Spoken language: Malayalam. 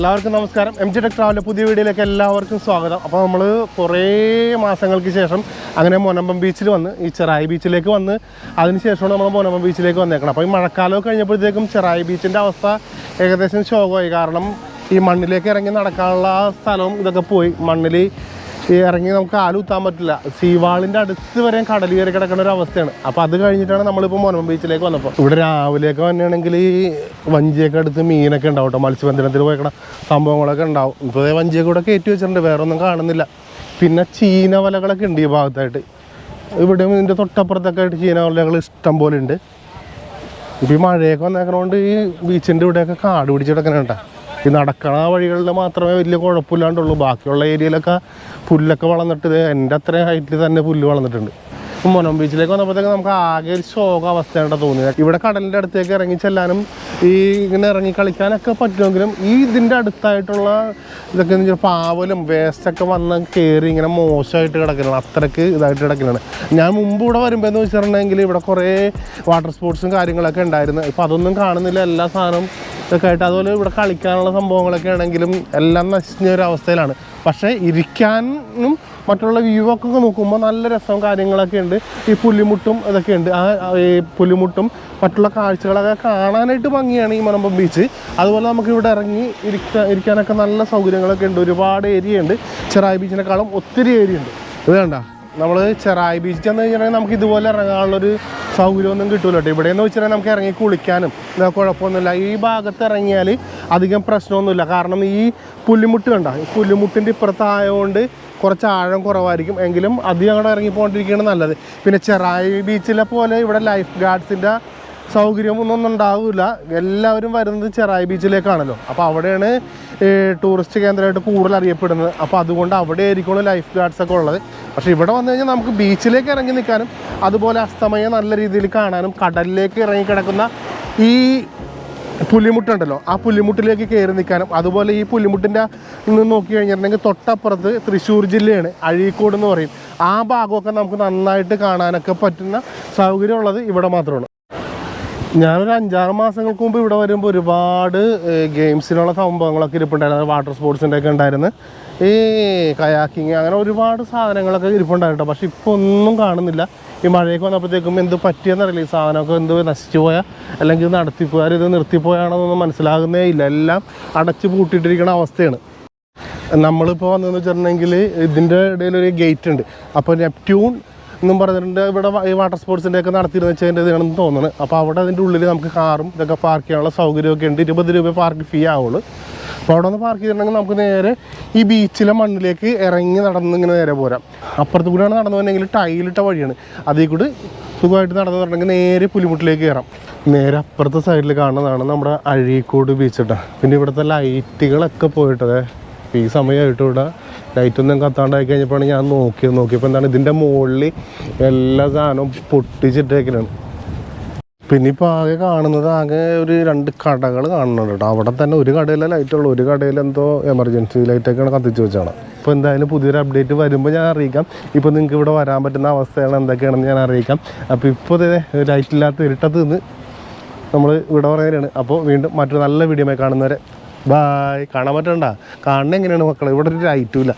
എല്ലാവർക്കും നമസ്കാരം. MG Tech ട്രാവലിൻ്റെ പുതിയ വീഡിയോയിലേക്ക് എല്ലാവർക്കും സ്വാഗതം. അപ്പോൾ നമ്മൾ കുറേ മാസങ്ങൾക്ക് ശേഷം അങ്ങനെ മൊനമ്പം ബീച്ചിൽ വന്ന് ഈ ചെറായി ബീച്ചിലേക്ക് വന്ന് അതിനുശേഷമാണ് നമ്മൾ മൊനമ്പം ബീച്ചിലേക്ക് വന്നേക്കണം. അപ്പോൾ ഈ മഴക്കാലമൊക്കെ കഴിഞ്ഞപ്പോഴത്തേക്കും ചെറായി ബീച്ചിൻ്റെ അവസ്ഥ ഏകദേശം ശോകമായി. കാരണം ഈ മണ്ണിലേക്ക് ഇറങ്ങി നടക്കാനുള്ള സ്ഥലവും ഇതൊക്കെ പോയി. മണ്ണിൽ ഇറങ്ങി നമുക്ക് കാലുത്താൻ പറ്റില്ല. സീവാളിൻ്റെ അടുത്ത് വരെയും കടൽ കയറി കിടക്കുന്ന ഒരു അവസ്ഥയാണ്. അപ്പോൾ അത് കഴിഞ്ഞിട്ടാണ് നമ്മളിപ്പോൾ മൊനമ്പം ബീച്ചിലേക്ക് വന്നപ്പോൾ. ഇവിടെ രാവിലെയൊക്കെ വന്നെയാണെങ്കിൽ ഈ വഞ്ചിയൊക്കെ അടുത്ത് മീനൊക്കെ ഉണ്ടാവും കേട്ടോ. മത്സ്യബന്ധനത്തിൽ പോയിക്കണ സംഭവങ്ങളൊക്കെ ഉണ്ടാവും. ഇപ്പോൾ വഞ്ചിയൊക്കെ കൂടെ കയറ്റി വെച്ചിട്ടുണ്ട്, വേറെ ഒന്നും കാണുന്നില്ല. പിന്നെ ചീന വലകളൊക്കെ ഉണ്ട് ഈ ഭാഗത്തായിട്ട്. ഇവിടെ ഇതിൻ്റെ തൊട്ടപ്പുറത്തൊക്കെ ആയിട്ട് ചീന വലകൾ ഇഷ്ടം പോലെ ഉണ്ട്. ഇപ്പോൾ ഈ മഴയൊക്കെ വന്നേക്കണോണ്ട് ഈ ബീച്ചിൻ്റെ ഇവിടെയൊക്കെ കാട് പിടിച്ച് കിടക്കണം കേട്ടോ. ഈ നടക്കണ വഴികളിൽ മാത്രമേ വലിയ കുഴപ്പമില്ലാണ്ടുള്ളൂ. ബാക്കിയുള്ള ഏരിയയിലൊക്കെ പുല്ലൊക്കെ വളർന്നിട്ട് എൻ്റെ അത്രയും ഹൈറ്റിൽ തന്നെ പുല്ല് വളർന്നിട്ടുണ്ട്. മൊനമ്പം ബീച്ചിലേക്ക് വന്നപ്പോഴത്തേക്ക് നമുക്ക് ആകെ ഒരു ശോക അവസ്ഥയാണ് തോന്നിയത്. ഇവിടെ കടലിൻ്റെ അടുത്തേക്ക് ഇറങ്ങി ചെല്ലാനും ഈ ഇങ്ങനെ ഇറങ്ങി കളിക്കാനൊക്കെ പറ്റുമെങ്കിലും ഈ ഇതിൻ്റെ അടുത്തായിട്ടുള്ള ഇതൊക്കെ എന്ന് വെച്ചാൽ പാവലും വേസ്റ്റൊക്കെ വന്ന് കയറി ഇങ്ങനെ മോശമായിട്ട് കിടക്കണം. അത്രയ്ക്ക് ഇതായിട്ട് കിടക്കലാണ്. ഞാൻ മുമ്പ് ഇവിടെ വരുമ്പോൾ എന്ന് വെച്ചിട്ടുണ്ടെങ്കിൽ ഇവിടെ കുറേ വാട്ടർ സ്പോർട്സും കാര്യങ്ങളൊക്കെ ഉണ്ടായിരുന്നു. ഇപ്പോൾ അതൊന്നും കാണുന്നില്ല. എല്ലാ സാധനവും ഇതൊക്കെ ആയിട്ട് അതുപോലെ ഇവിടെ കളിക്കാനുള്ള സംഭവങ്ങളൊക്കെ ആണെങ്കിലും എല്ലാം നശിച്ച ഒരു അവസ്ഥയിലാണ്. പക്ഷേ ഇരിക്കാനും മറ്റുള്ള വ്യൂ ഒക്കെ നോക്കുമ്പോൾ നല്ല രസവും കാര്യങ്ങളൊക്കെ ഉണ്ട്. ഈ പുലിമുട്ടും ഇതൊക്കെ ഉണ്ട്. ഈ പുലിമുട്ടും മറ്റുള്ള കാഴ്ചകളൊക്കെ കാണാനായിട്ട് ഭംഗിയാണ് ഈ മൊനമ്പം ബീച്ച്. അതുപോലെ നമുക്ക് ഇവിടെ ഇറങ്ങി ഇരിക്കാനൊക്കെ നല്ല സൗകര്യങ്ങളൊക്കെ ഉണ്ട്. ഒരുപാട് ഏരിയ ഉണ്ട്. ചെറായി ബീച്ചിനെക്കാളും ഒത്തിരി ഏരിയ ഉണ്ട്. ഇത് കണ്ട നമ്മൾ ചെറായി ബീച്ചിൽ ചെന്ന് കഴിഞ്ഞിട്ടുണ്ടെങ്കിൽ നമുക്ക് ഇതുപോലെ ഇറങ്ങാനുള്ളൊരു സൗകര്യമൊന്നും കിട്ടുമല്ലോ കേട്ടോ. ഇവിടെയെന്ന് വെച്ചിട്ടുണ്ടെങ്കിൽ നമുക്ക് ഇറങ്ങി കുളിക്കാനും കുഴപ്പമൊന്നുമില്ല. ഈ ഭാഗത്ത് ഇറങ്ങിയാൽ അധികം പ്രശ്നമൊന്നുമില്ല. കാരണം ഈ പുല്ലുമുട്ട് കണ്ട, ഈ പുല്ലുമുട്ടിൻ്റെ ഇപ്പുറത്തായതുകൊണ്ട് കുറച്ച് ആഴം കുറവായിരിക്കും. എങ്കിലും അധികം അങ്ങോട്ട് ഇറങ്ങിപ്പോണ്ടിരിക്കുകയാണ് നല്ലത്. പിന്നെ ചെറായി ബീച്ചിലെ പോലെ ഇവിടെ ലൈഫ് ഗാർഡ്സിൻ്റെ സൗകര്യമൊന്നും ഉണ്ടാവില്ല. എല്ലാവരും വരുന്നത് ചെറായി ബീച്ചിലേക്കാണല്ലോ. അപ്പോൾ അവിടെയാണ് ടൂറിസ്റ്റ് കേന്ദ്രമായിട്ട് കൂടുതൽ അറിയപ്പെടുന്നത്. അപ്പോൾ അതുകൊണ്ട് അവിടെ ആയിരിക്കും ലൈഫ് ഗാർഡ്സൊക്കെ ഉള്ളത്. പക്ഷേ ഇവിടെ വന്നു കഴിഞ്ഞാൽ നമുക്ക് ബീച്ചിലേക്ക് ഇറങ്ങി നിൽക്കാനും അതുപോലെ അസ്തമയം നല്ല രീതിയിൽ കാണാനും കടലിലേക്ക് ഇറങ്ങി കിടക്കുന്ന ഈ പുലിമുട്ടുണ്ടല്ലോ, ആ പുലിമുട്ടിലേക്ക് കയറി നിൽക്കാനും അതുപോലെ ഈ പുലിമുട്ടിൻ്റെ നിന്ന് നോക്കി കഴിഞ്ഞിട്ടുണ്ടെങ്കിൽ തൊട്ടപ്പുറത്ത് തൃശ്ശൂർ ജില്ലയാണ്, അഴീക്കോട് എന്ന് പറയും. ആ ഭാഗമൊക്കെ നമുക്ക് നന്നായിട്ട് കാണാനൊക്കെ പറ്റുന്ന സൗകര്യമുള്ളത് ഇവിടെ മാത്രമാണ്. ഞാനൊരു 5-6 മാസങ്ങൾക്ക് മുമ്പ് ഇവിടെ വരുമ്പോൾ ഒരുപാട് ഗെയിംസിനുള്ള സംഭവങ്ങളൊക്കെ ഇരിപ്പുണ്ടായിരുന്നു. വാട്ടർ സ്പോർട്സിൻ്റെ ഒക്കെ ഉണ്ടായിരുന്നു. ഈ കയാക്കിങ് അങ്ങനെ ഒരുപാട് സാധനങ്ങളൊക്കെ ഇരിപ്പുണ്ടായിരുന്നു. പക്ഷെ ഇപ്പോൾ ഒന്നും കാണുന്നില്ല. ഈ മഴയൊക്കെ വന്നപ്പോഴത്തേക്കും എന്ത് പറ്റിയെന്നറിയില്ല. ഈ സാധനമൊക്കെ എന്ത് നശിച്ചു പോയാൽ അല്ലെങ്കിൽ ഇത് നടത്തിപ്പോയാൽ ഇത് നിർത്തിപ്പോയാണെന്നൊന്നും മനസ്സിലാകുന്നേ ഇല്ല. എല്ലാം അടച്ചു പൂട്ടിയിട്ടിരിക്കുന്ന അവസ്ഥയാണ്. നമ്മളിപ്പോൾ വന്നതെന്ന് വെച്ചിട്ടുണ്ടെങ്കിൽ ഇതിൻ്റെ ഇടയിലൊരു ഗേറ്റ് ഉണ്ട്. അപ്പോൾ നെപ്റ്റ്യൂൺ എന്നും പറഞ്ഞിട്ടുണ്ട്. ഇവിടെ ഈ വാട്ടർ സ്പോർട്സിൻ്റെ ഒക്കെ നടത്തിയിരുന്ന വെച്ചതിൻ്റെ ഇതാണെന്ന് തോന്നുന്നത്. അപ്പോൾ അവിടെ അതിൻ്റെ ഉള്ളിൽ നമുക്ക് കാറും ഇതൊക്കെ പാർക്ക് ചെയ്യാനുള്ള സൗകര്യമൊക്കെ ഉണ്ട്. 20 രൂപ പാർക്ക് ഫീ ആവുള്ളൂ. അപ്പോൾ അവിടെ ഒന്ന് പാർക്ക് ചെയ്തിട്ടുണ്ടെങ്കിൽ നമുക്ക് നേരെ ഈ ബീച്ചിലെ മണ്ണിലേക്ക് ഇറങ്ങി നടന്ന് ഇങ്ങനെ നേരെ പോരാം. അപ്പുറത്ത് കൂടെയാണ് നടന്നു പോകണമെങ്കിൽ ടൈലിട്ട വഴിയാണ്. അതിൽ കൂടി സുഖമായിട്ട് നടന്നിട്ടുണ്ടെങ്കിൽ നേരെ പുലിമുട്ടിലേക്ക് കയറാം. നേരെ അപ്പുറത്തെ സൈഡിൽ കാണുന്നതാണ് നമ്മുടെ അഴീക്കോട് ബീച്ച് കേട്ടോ. പിന്നെ ഇവിടുത്തെ ലൈറ്റുകളൊക്കെ പോയിട്ടത് ഈ സമയമായിട്ട് ഇവിടെ ലൈറ്റൊന്നും കത്താണ്ടായി കഴിഞ്ഞപ്പോഴാണ് ഞാൻ നോക്കിയപ്പോൾ എന്താണ് ഇതിൻ്റെ മുകളിൽ എല്ലാ സാധനവും പൊട്ടിച്ചിട്ടേക്കലാണ്. പിന്നെ ഇപ്പോൾ ആകെ കാണുന്നത് ആകെ ഒരു 2 കടകൾ കാണുന്നുണ്ട് കേട്ടോ. അവിടെ തന്നെ ഒരു കടയിലെ ലൈറ്റുള്ളൂ, ഒരു കടയിൽ എന്തോ എമർജൻസി ലൈറ്റൊക്കെയാണ് കത്തിച്ച് വെച്ചാണ്. ഇപ്പോൾ എന്തായാലും പുതിയൊരു അപ്ഡേറ്റ് വരുമ്പോൾ ഞാൻ അറിയിക്കാം. ഇപ്പോൾ നിങ്ങൾക്ക് ഇവിടെ വരാൻ പറ്റുന്ന അവസ്ഥയാണ് എന്തൊക്കെയാണെന്ന് ഞാൻ അറിയിക്കാം. അപ്പോൾ ഇപ്പോൾ ലൈറ്റില്ലാത്ത ഇരുട്ടത്ത് നിന്ന് നമ്മൾ ഇവിടെ പറയുകയാണ്. അപ്പോൾ വീണ്ടും മറ്റൊരു നല്ല വീഡിയോ കാണുന്നവരെ ബായ്. കാണാൻ പറ്റണ്ട, കാണുന്നത് എങ്ങനെയാണ് മക്കളെ, ഇവിടെ ഒരു ലൈറ്റും ഇല്ല.